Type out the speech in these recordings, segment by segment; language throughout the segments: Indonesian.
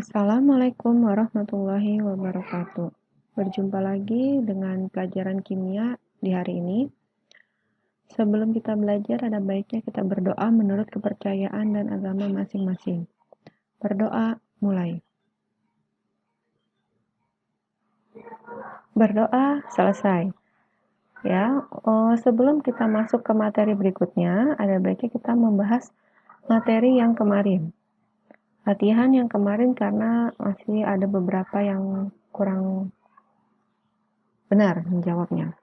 Assalamualaikum warahmatullahi wabarakatuh. Berjumpa lagi dengan pelajaran kimia di hari ini. Sebelum kita belajar, ada baiknya kita berdoa menurut kepercayaan dan agama masing-masing. Berdoa, mulai. Berdoa, selesai. Ya, sebelum kita masuk ke materi berikutnya, ada baiknya kita membahas materi yang kemarin. Latihan yang kemarin karena masih ada beberapa yang kurang benar menjawabnya.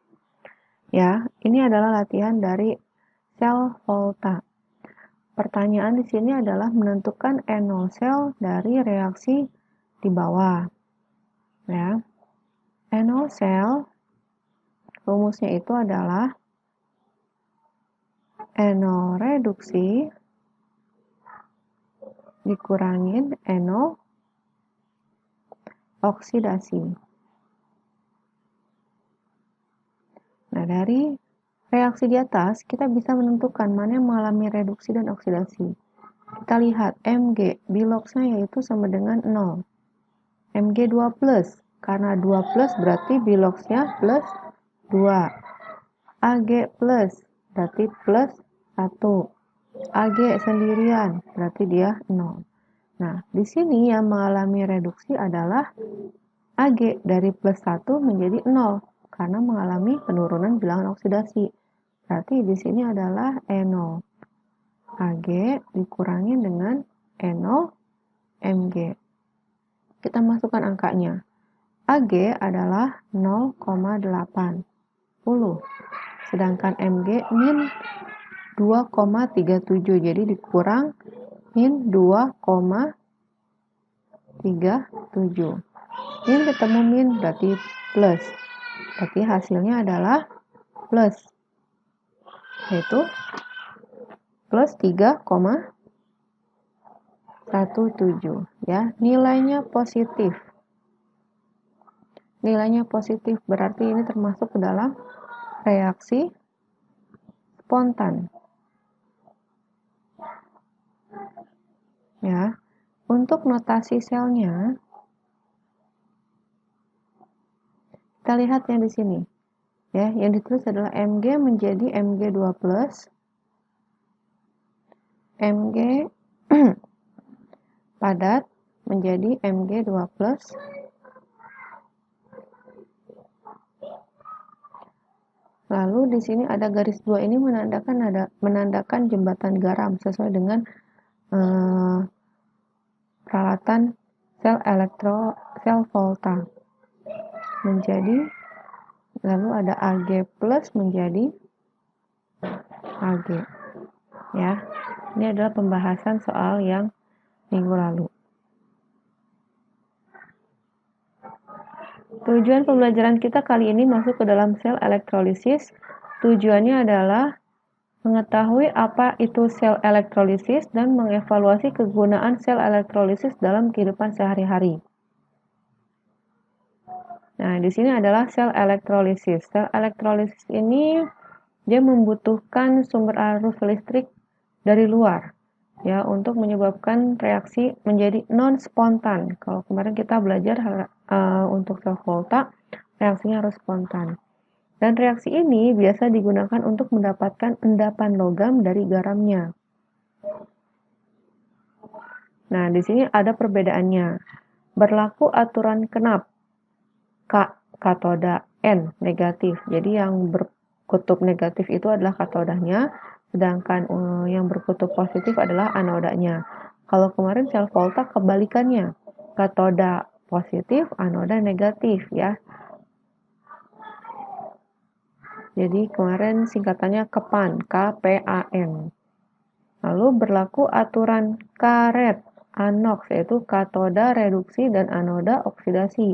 Ya, ini adalah latihan dari sel volta. Pertanyaan di sini adalah menentukan NO sel dari reaksi di bawah. Ya. NO sel rumusnya itu adalah NO reduksi dikurangin NO oksidasi. Nah, dari reaksi di atas, kita bisa menentukan mana yang mengalami reduksi dan oksidasi. Kita lihat Mg, biloxnya yaitu sama dengan 0. Mg 2+, karena 2+ berarti biloxnya plus 2. Ag plus, berarti plus 1. Ag sendirian, berarti dia 0. Nah, di sini yang mengalami reduksi adalah Ag dari plus 1 menjadi 0 karena mengalami penurunan bilangan oksidasi. Berarti di sini adalah NO. Ag dikurangi dengan NO Mg. Kita masukkan angkanya. Ag adalah 0,80. Sedangkan Mg min 2,37. Jadi dikurang min 2,37. Min ketemu min berarti plus. Berarti hasilnya adalah plus. Yaitu plus 3,17. Ya, nilainya positif. Nilainya positif berarti ini termasuk ke dalam reaksi spontan. Ya, untuk notasi selnya, kita lihat yang di sini. Ya, yang ditulis adalah Mg menjadi Mg 2+, Mg padat menjadi Mg 2+, lalu di sini ada garis 2 ini menandakan jembatan garam sesuai dengan peralatan sel volta. Menjadi lalu ada Ag plus menjadi Ag. Ya. Ini adalah pembahasan soal yang minggu lalu. Tujuan pembelajaran kita kali ini masuk ke dalam sel elektrolisis. Tujuannya adalah mengetahui apa itu sel elektrolisis dan mengevaluasi kegunaan sel elektrolisis dalam kehidupan sehari-hari. Nah, di sini adalah sel elektrolisis. Sel elektrolisis ini dia membutuhkan sumber arus listrik dari luar ya untuk menyebabkan reaksi menjadi non spontan. Kalau kemarin kita belajar untuk sel volta, reaksinya harus spontan. Dan reaksi ini biasa digunakan untuk mendapatkan endapan logam dari garamnya. Nah, di sini ada perbedaannya. Berlaku aturan Knapp. Katoda, N negatif. Jadi yang berkutub negatif itu adalah katodanya, sedangkan yang berkutub positif adalah anodanya. Kalau kemarin sel volta kebalikannya. Katoda positif, anoda negatif ya. Jadi kemarin singkatannya KPAN, KPAN. Lalu berlaku aturan karet, anoks, yaitu katoda reduksi dan anoda oksidasi.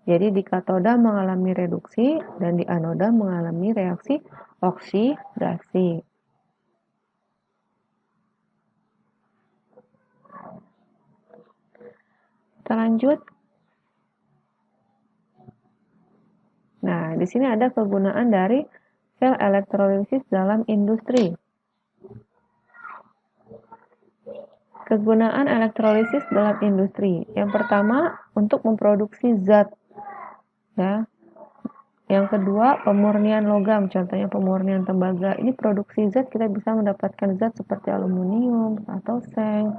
Jadi di katoda mengalami reduksi dan di anoda mengalami reaksi oksidasi. Kita lanjut. Nah, di sini ada kegunaan dari sel elektrolisis dalam industri. Kegunaan elektrolisis dalam industri. Yang pertama, untuk memproduksi zat. Ya. Yang kedua, pemurnian logam, contohnya pemurnian tembaga. Ini produksi zat, kita bisa mendapatkan zat seperti aluminium, atau seng,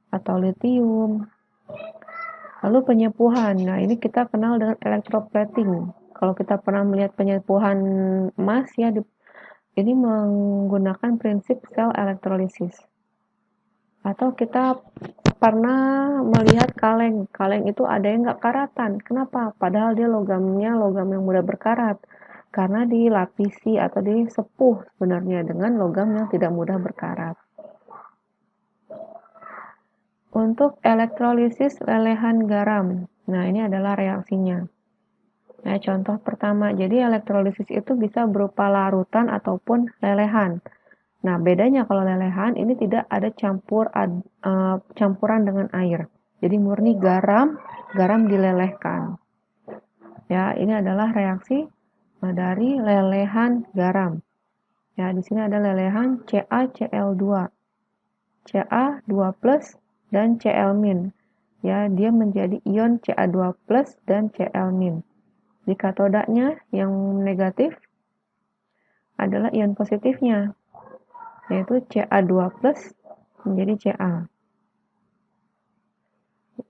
atau litium. Lalu penyepuhan, nah ini kita kenal dengan electroplating. Kalau kita pernah melihat penyepuhan emas, ya, ini menggunakan prinsip sel elektrolisis. Atau kita pernah melihat kaleng. Kaleng itu ada yang nggak karatan. Kenapa? Padahal dia logamnya logam yang mudah berkarat. Karena dilapisi atau disepuh sebenarnya dengan logam yang tidak mudah berkarat. Untuk elektrolisis lelehan garam. Nah, ini adalah reaksinya. Nah, contoh pertama. Jadi elektrolisis itu bisa berupa larutan ataupun lelehan. Nah, bedanya kalau lelehan ini tidak ada campuran dengan air. Jadi murni garam dilelehkan. Ya, ini adalah reaksi dari lelehan garam. Ya, di sini ada lelehan CaCl2. Ca2+ dan Cl-. Ya, dia menjadi ion Ca2+ dan Cl-. Di katodanya yang negatif adalah ion positifnya, yaitu Ca2+ menjadi Ca.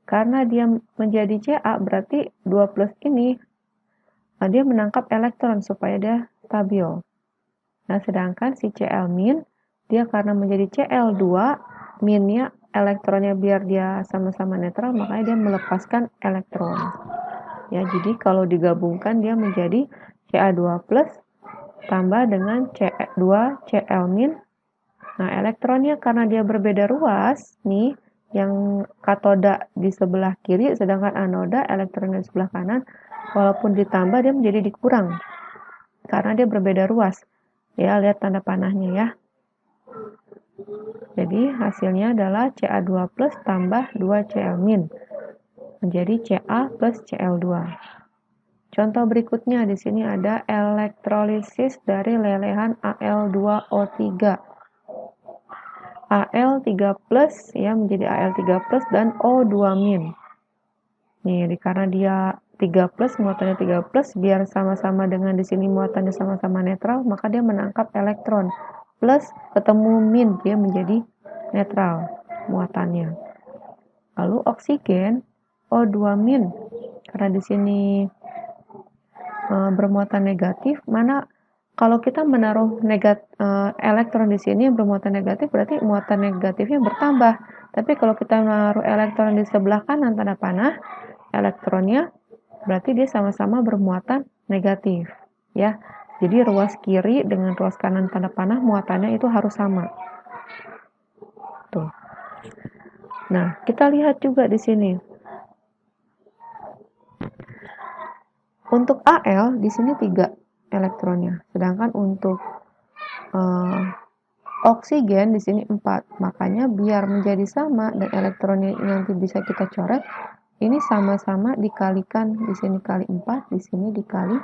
Karena dia menjadi Ca, berarti 2+ ini dia menangkap elektron supaya dia stabil. Nah, sedangkan si Cl-, dia karena menjadi Cl2, minnya elektronnya biar dia sama-sama netral, makanya dia melepaskan elektron. Ya, jadi kalau digabungkan dia menjadi Ca2+ tambah dengan C2 Cl-. Nah, elektronnya karena dia berbeda ruas, nih, yang katoda di sebelah kiri, sedangkan anoda elektronnya di sebelah kanan, walaupun ditambah dia menjadi dikurang, karena dia berbeda ruas. Ya, lihat tanda panahnya ya. Jadi, hasilnya adalah Ca2+ tambah 2 Cl-, menjadi Ca plus Cl2. Contoh berikutnya, di sini ada elektrolisis dari lelehan Al2O3. Al3+ ya menjadi Al3+ dan O2-. Nih, karena dia 3+, muatannya 3+, biar sama-sama dengan di sini muatannya sama-sama netral, maka dia menangkap elektron. Plus ketemu min, dia menjadi netral muatannya. Lalu oksigen O2-, karena di sini bermuatan negatif, mana kalau kita menaruh elektron di sini bermuatan negatif, berarti muatan negatifnya bertambah. Tapi kalau kita menaruh elektron di sebelah kanan tanda panah, elektronnya berarti dia sama-sama bermuatan negatif. Ya, jadi ruas kiri dengan ruas kanan tanda panah muatannya itu harus sama. Tuh. Nah, kita lihat juga di sini. Untuk Al di sini 3 elektronnya, sedangkan untuk oksigen di sini 4. Makanya biar menjadi sama dan elektronnya nanti bisa kita coret, ini sama-sama dikalikan, di sini kali 4, di sini dikali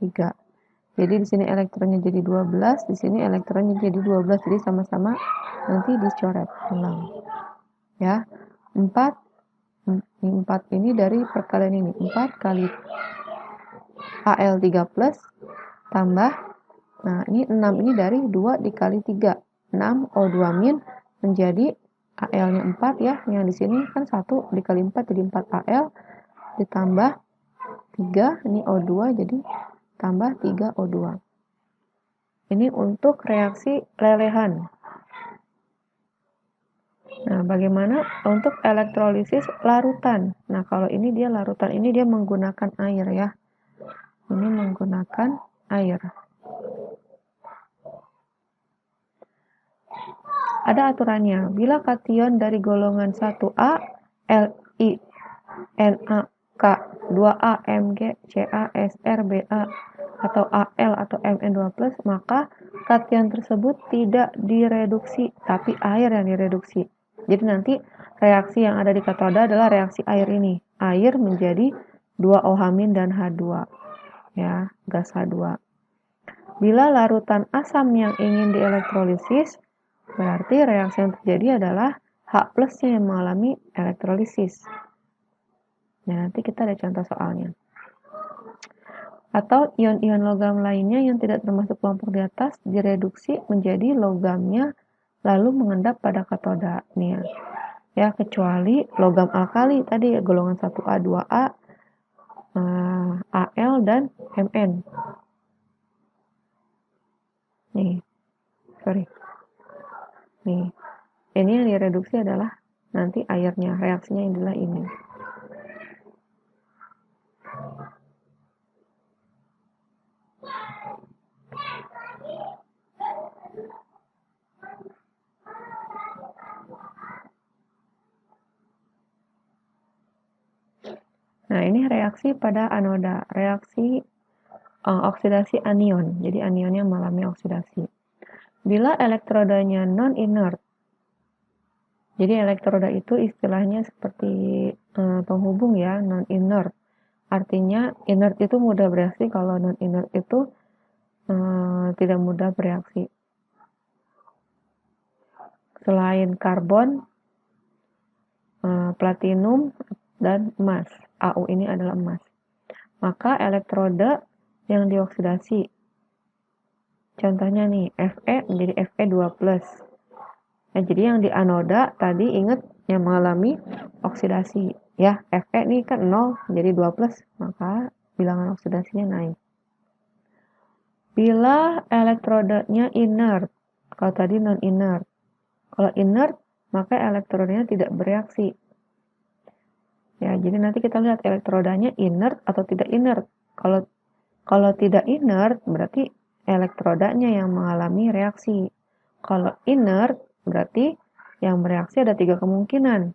3. Jadi di sini elektronnya jadi 12, di sini elektronnya jadi 12, jadi sama-sama nanti dicoret ulang. Ya. 4 ini dari perkalian ini, 4 kali Al3+ tambah, nah ini 6 ini dari 2 dikali 3, 6 O2- menjadi Al-nya 4 ya, yang di sini kan 1 dikali 4 jadi 4 Al, ditambah 3, ini O2 jadi tambah 3 O2. Ini untuk reaksi lelehan. Nah, bagaimana untuk elektrolisis larutan? Nah, kalau ini dia larutan, ini dia menggunakan air ya. Ini menggunakan air. Ada aturannya. Bila kation dari golongan 1A, Li, Na, K, 2A, Mg, Ca, Sr, Ba, atau Al atau Mn2+, maka kation tersebut tidak direduksi, tapi air yang direduksi. Jadi nanti reaksi yang ada di katoda adalah reaksi air ini. Air menjadi 2OH- dan H2. Ya, gas H2. Bila larutan asam yang ingin dielektrolisis, berarti reaksi yang terjadi adalah H plusnya yang mengalami elektrolisis. Nah, nanti kita ada contoh soalnya. Atau ion-ion logam lainnya yang tidak termasuk kelompok di atas direduksi menjadi logamnya lalu mengendap pada katoda. Nih ya, kecuali logam alkali tadi golongan 1A, 2A, Al dan Mn. Nih, sorry. Nih, ini yang direduksi adalah nanti airnya, reaksinya adalah ini. Nah, ini reaksi pada anoda, reaksi oksidasi anion. Jadi anionnya mengalami oksidasi. Bila elektrodanya non-inert, jadi elektroda itu istilahnya seperti penghubung ya, non-inert. Artinya inert itu mudah bereaksi, kalau non-inert itu tidak mudah bereaksi. Selain karbon, platinum, dan emas. Au ini adalah emas. Maka elektroda yang dioksidasi, contohnya nih, Fe menjadi Fe2+. Nah, jadi yang di anoda tadi ingat yang mengalami oksidasi. Ya, Fe ini kan 0 jadi 2+, maka bilangan oksidasinya naik. Bila elektrodanya inert, kalau tadi non-inert. Kalau inert, maka elektrodanya tidak bereaksi. Ya, jadi nanti kita lihat elektrodanya inert atau tidak inert. Kalau tidak inert, berarti elektrodanya yang mengalami reaksi. Kalau inert, berarti yang bereaksi ada 3 kemungkinan.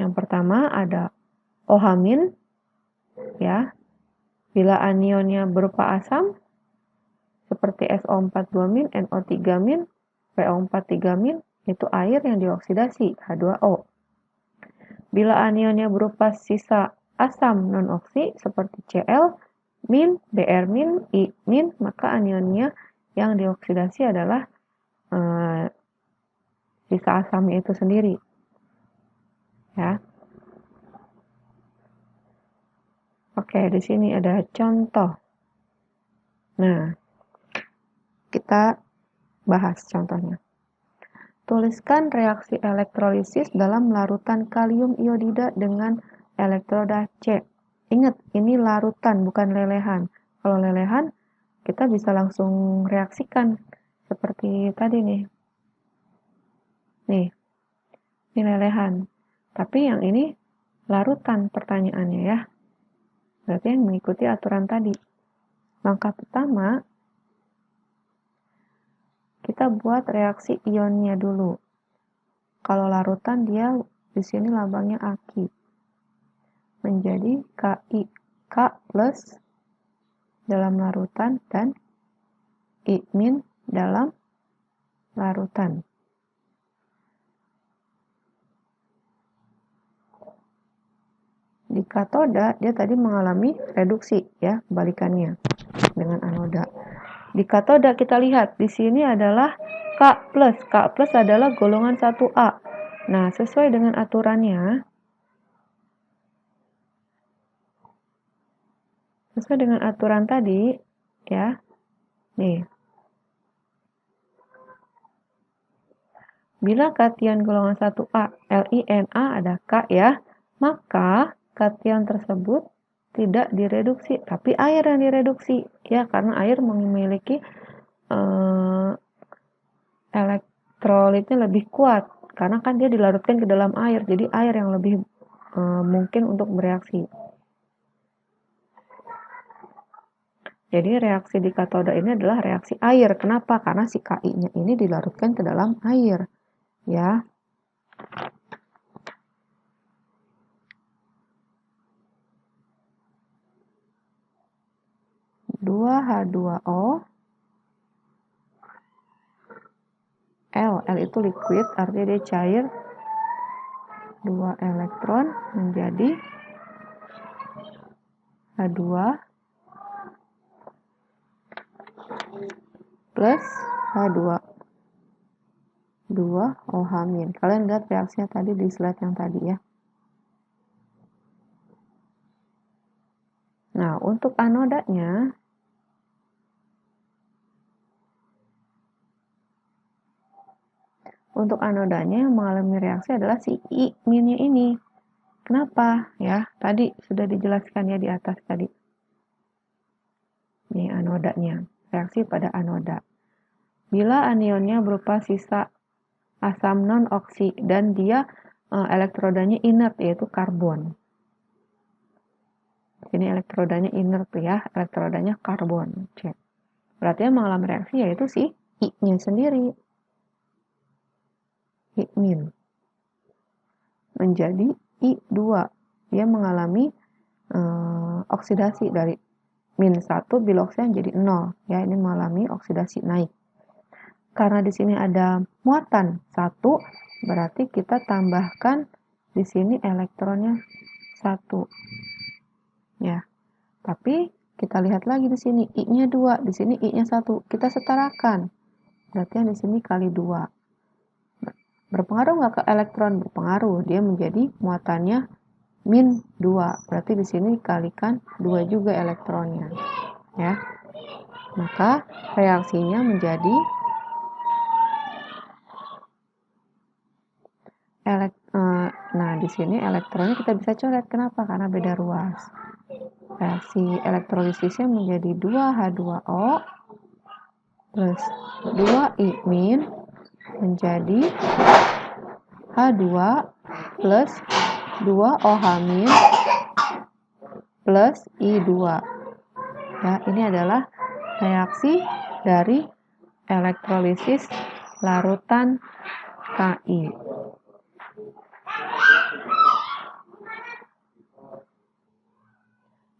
Yang pertama ada OH-, ya. Bila anionnya berupa asam, seperti SO4 2-, NO3-, PO4 3-, itu air yang dioksidasi, H2O. Bila anionnya berupa sisa asam non-oksi seperti Cl-, Br-, I-, maka anionnya yang dioksidasi adalah sisa asamnya itu sendiri. Ya. Oke, di sini ada contoh. Nah, kita bahas contohnya. Tuliskan reaksi elektrolisis dalam larutan kalium iodida dengan elektroda C. Ingat, ini larutan, bukan lelehan. Kalau lelehan, kita bisa langsung reaksikan. Seperti tadi nih. Nih, ini lelehan. Tapi yang ini larutan pertanyaannya ya. Berarti yang mengikuti aturan tadi. Langkah pertama, kita buat reaksi ionnya dulu. Kalau larutan dia di sini lambangnya Aki. Menjadi Ki, K plus dalam larutan dan I min dalam larutan. Di katoda dia tadi mengalami reduksi ya, kebalikannya dengan anoda. Di katoda kita lihat di sini adalah K plus. K plus adalah golongan 1A. Nah, sesuai dengan aturannya, sesuai dengan aturan tadi, ya, nih. Bila kation golongan 1A, LiNa ada K ya, maka kation tersebut tidak direduksi, tapi air yang direduksi, ya, karena air memiliki elektrolitnya lebih kuat, karena kan dia dilarutkan ke dalam air, jadi air yang lebih mungkin untuk bereaksi. Jadi reaksi di katoda ini adalah reaksi air. Kenapa? Karena si Ki-nya ini dilarutkan ke dalam air. Ya. H2O. L itu liquid, artinya dia cair. 2 elektron menjadi H2 plus H2. 2OH-. Kalian lihat reaksinya tadi di slide yang tadi ya. Nah, untuk anodanya, yang mengalami reaksi adalah si I-nya ini. Kenapa? Ya, tadi sudah dijelaskan ya di atas tadi. Ini anodanya, reaksi pada anoda. Bila anionnya berupa sisa asam non-oksi dan dia elektrodanya inert, yaitu karbon. Ini elektrodanya inert ya, elektrodanya karbon. Cek. Berarti yang mengalami reaksi yaitu si I-nya sendiri. I-, menjadi I2. Dia mengalami oksidasi dari -1 biloxnya jadi 0. Ya, ini mengalami oksidasi naik. Karena di sini ada muatan 1, berarti kita tambahkan di sini elektronnya 1. Ya. Tapi kita lihat lagi di sini I-nya 2, di sini I-nya 1. Kita setarakan. Berarti yang di sini kali 2. Berpengaruh nggak ke elektron? Berpengaruh. Dia menjadi muatannya -2. Berarti di sini dikalikan 2 juga elektronnya. Ya. Maka reaksinya menjadi nah di sini elektronnya kita bisa coret. Kenapa? Karena beda ruas. Reaksi elektrolisisnya menjadi 2H2O plus 2I- menjadi H2 plus 2OH- plus I2. Ya, ini adalah reaksi dari elektrolisis larutan Ki.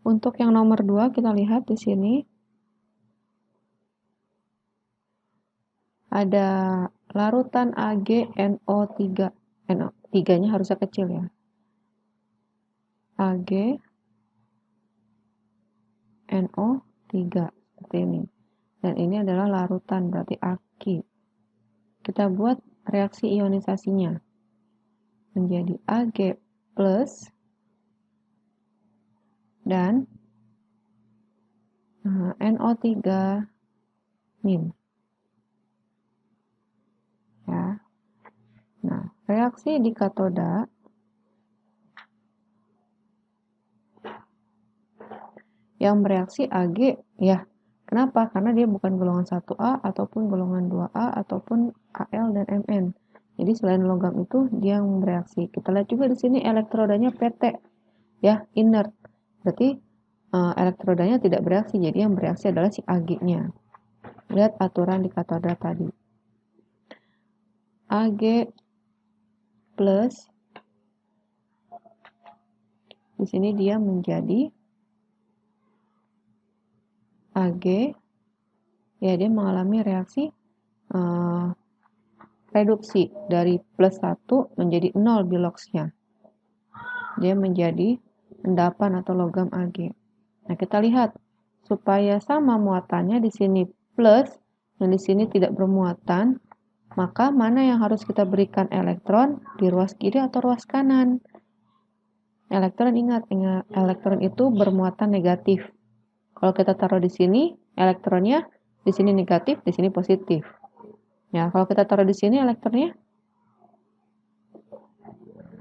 Untuk yang nomor 2 kita lihat di sini ada larutan AgNO3. NO3-nya harusnya kecil ya. AgNO3 seperti ini. Dan ini adalah larutan, berarti aki. Kita buat reaksi ionisasinya menjadi Ag plus dan NO3 min. Ya. Nah, reaksi di katoda yang bereaksi Ag, ya. Kenapa? Karena dia bukan golongan 1A ataupun golongan 2A ataupun Al dan Mn. Jadi selain logam itu dia yang bereaksi. Kita lihat juga di sini elektrodanya PT, ya, inert. Berarti elektrodanya tidak bereaksi. Jadi yang bereaksi adalah si Ag-nya. Lihat aturan di katoda tadi. Ag plus di sini dia menjadi Ag, ya dia mengalami reaksi reduksi dari plus 1 menjadi 0 biloxnya. Dia menjadi endapan atau logam Ag. Nah, kita lihat supaya sama muatannya di sini plus dan di sini tidak bermuatan, maka mana yang harus kita berikan elektron di ruas kiri atau ruas kanan? Elektron, ingat elektron itu bermuatan negatif. Kalau kita taruh di sini, elektronnya di sini negatif, di sini positif. Ya, kalau kita taruh di sini elektronnya,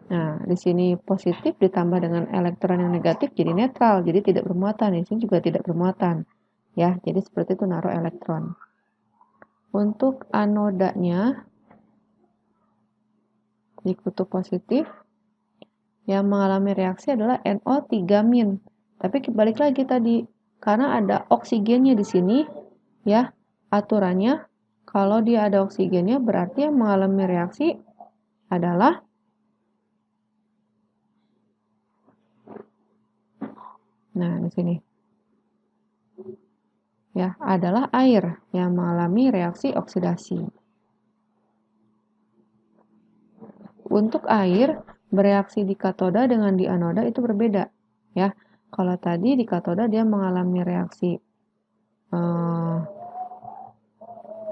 nah di sini positif ditambah dengan elektron yang negatif jadi netral, jadi tidak bermuatan. Di sini juga tidak bermuatan. Ya, jadi seperti itu naruh elektron. Untuk anodanya di kutub positif yang mengalami reaksi adalah NO3-. Tapi balik lagi tadi, karena ada oksigennya di sini, ya, aturannya kalau dia ada oksigennya berarti yang mengalami reaksi adalah di sini. Ya, adalah air yang mengalami reaksi oksidasi. Untuk air bereaksi di katoda dengan di anoda itu berbeda, ya. Kalau tadi di katoda dia mengalami reaksi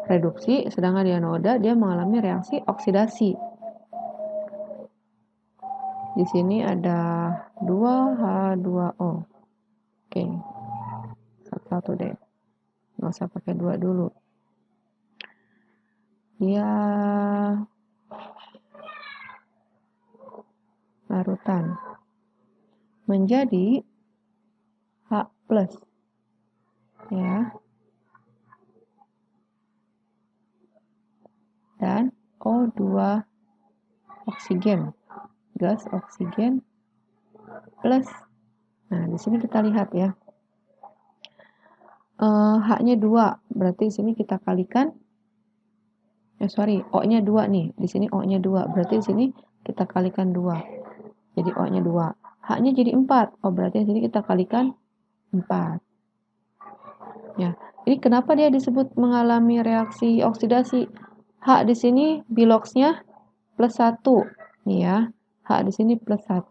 reduksi, sedangkan di anoda dia mengalami reaksi oksidasi. Di sini ada 2H2O. Oke, satu-satu deh. Nggak usah pakai 2 dulu. Dia larutan menjadi H+, ya. Dan O2 oksigen, gas oksigen plus. Nah, di sini kita lihat ya. H-nya 2, berarti di sini kita kalikan. O-nya 2 nih. Di sini O-nya 2, berarti di sini kita kalikan 2. Jadi O-nya 2. H-nya jadi 4. Oh, berarti di sini kita kalikan 4. Ya. Ini kenapa dia disebut mengalami reaksi oksidasi? H di sini biloxnya plus 1. Nih ya. H di sini plus 1.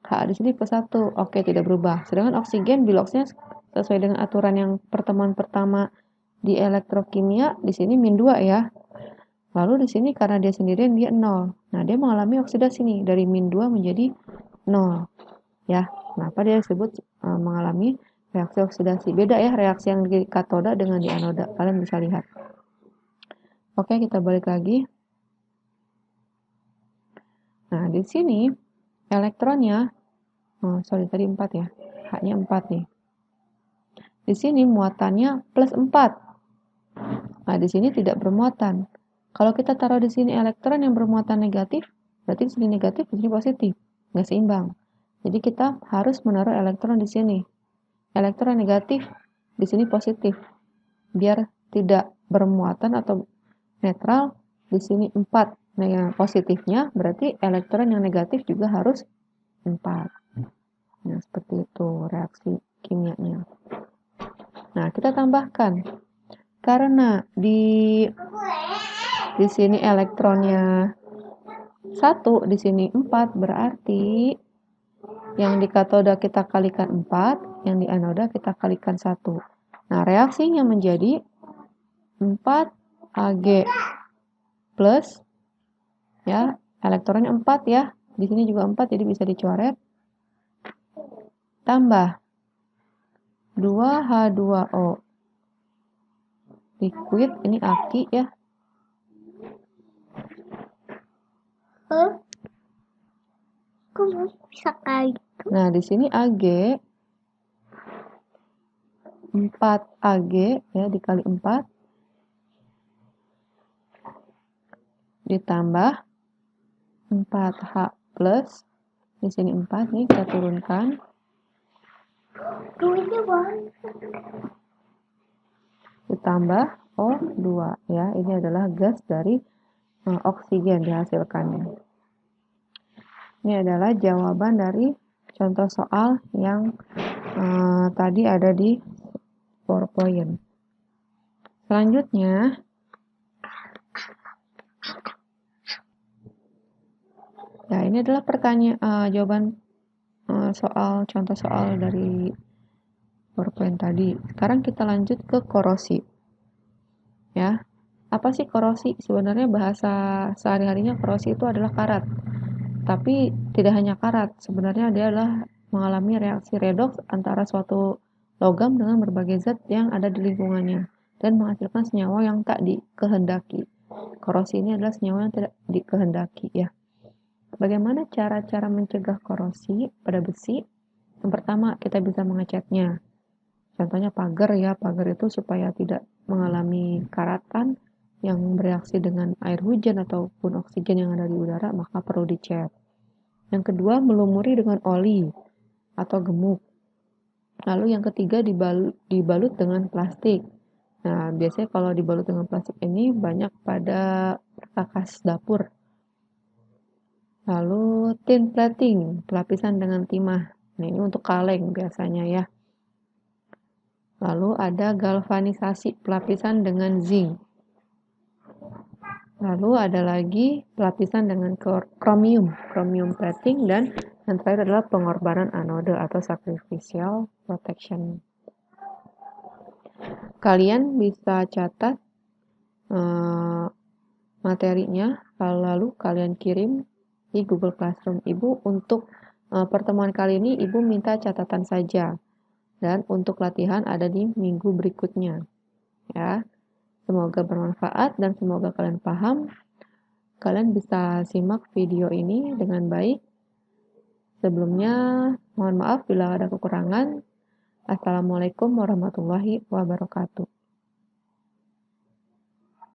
H di sini plus 1. Oke, tidak berubah. Sedangkan oksigen biloxnya sesuai dengan aturan yang pertemuan pertama di elektrokimia, di sini min 2 ya. Lalu di sini karena dia sendirian dia 0. Nah, dia mengalami oksidasi nih dari min 2 menjadi 0. Ya. Kenapa dia disebut mengalami reaksi oksidasi? Beda ya reaksi yang di katoda dengan di anoda. Kalian bisa lihat. Oke, kita balik lagi. Nah, di sini elektronnya, tadi 4 ya. H-nya 4 nih. Di sini muatannya plus 4. Nah, di sini tidak bermuatan. Kalau kita taruh di sini elektron yang bermuatan negatif, berarti di sini negatif, di sini positif. Nggak seimbang. Jadi kita harus menaruh elektron di sini. Elektron negatif di sini positif. Biar tidak bermuatan atau netral, di sini 4. Nah, yang positifnya berarti elektron yang negatif juga harus 4. Nah, seperti itu reaksi kimianya. Nah, kita tambahkan. Karena di sini elektronnya 1, di sini 4, berarti yang di katoda kita kalikan 4, yang di anoda kita kalikan 1. Nah, reaksinya menjadi 4 Ag plus, ya, elektronnya 4 ya. Di sini juga 4, jadi bisa dicoret. Tambah 2H2O. Liquid, ini aki ya. Kok bisa kayak gitu? Nah, di sini Ag 4 Ag ya dikali 4 ditambah 4H plus, di sini 4 nih kita turunkan. Duitnya banyak. Ditambah O2 ya. Ini adalah gas dari oksigen dihasilkannya. Ini adalah jawaban dari contoh soal yang tadi ada di PowerPoint. Selanjutnya, ya ini adalah jawaban soal contoh soal dari PowerPoint tadi. Sekarang kita lanjut ke korosi. Ya, apa sih korosi? Sebenarnya bahasa sehari-harinya korosi itu adalah karat. Tapi tidak hanya karat, sebenarnya dia adalah mengalami reaksi redoks antara suatu logam dengan berbagai zat yang ada di lingkungannya dan menghasilkan senyawa yang tak dikehendaki. Korosi ini adalah senyawa yang tidak dikehendaki ya. Bagaimana cara-cara mencegah korosi pada besi? Yang pertama, kita bisa mengecatnya. Contohnya pagar ya, pagar itu supaya tidak mengalami karatan yang bereaksi dengan air hujan ataupun oksigen yang ada di udara, maka perlu dicat. Yang kedua, melumuri dengan oli atau gemuk. Lalu yang ketiga, dibalut dengan plastik. Nah, biasanya kalau dibalut dengan plastik ini banyak pada perkakas dapur. Lalu tin plating, pelapisan dengan timah. Nah, ini untuk kaleng biasanya ya. Lalu ada galvanisasi, pelapisan dengan zinc. Lalu ada lagi pelapisan dengan kromium plating, dan yang terakhir adalah pengorbanan anode atau sacrificial protection. Kalian bisa catat materinya, lalu kalian kirim di Google Classroom. Ibu untuk pertemuan kali ini Ibu minta catatan saja. Dan untuk latihan ada di minggu berikutnya. Ya. Semoga bermanfaat dan semoga kalian paham. Kalian bisa simak video ini dengan baik. Sebelumnya, mohon maaf bila ada kekurangan. Assalamualaikum warahmatullahi wabarakatuh.